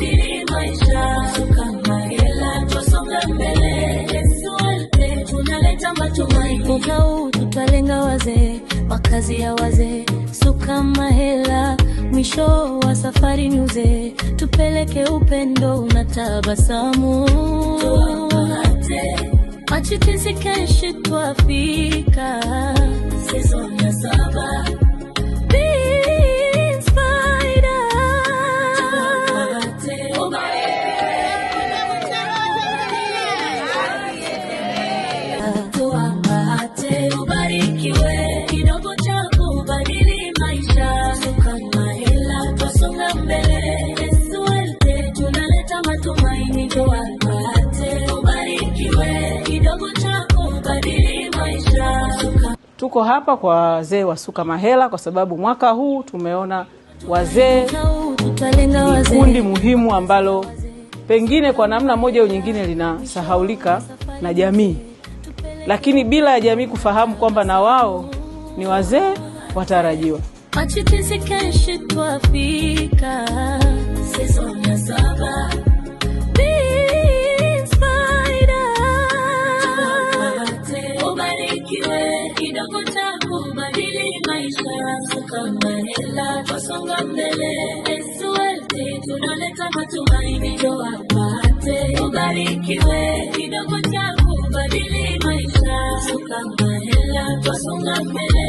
kubadili maisha. Kama hela tusonga mbele, SOLT tunaleta matumaini. Mwaka huu tutalenga wazee, makazi ya wazee. Kama hela, mwisho wa safari ni uzee. Tupeleke upendo na tabasamu. Machitizi keshi tuafika. Season ya 7. Ubarikiwe kidogo chako badili maisha. Kama hela tusonga mbele, SOLT tunaleta matumaini. Ubarikiwe kidogo chako badili maisha. Tuko hapa kwa wazee wa Suka Mahela kwa sababu mwaka huu tumeona wazee ni kundi muhimu ambalo pengine kwa namna moja au nyingine linasahaulika na jamii. Lakini bila ya jamii kufahamu kwamba na wao ni wazee watarajiwa. Machitizi keshi tuafika. Season ya 7. Ubarikiwe kidogo chako badili maisha. Kama hela tusonga mbele, SOLT tunaleta matumaini. Ubarikiwe kidogo chako badili maisha. Kama hela tusonga mbele.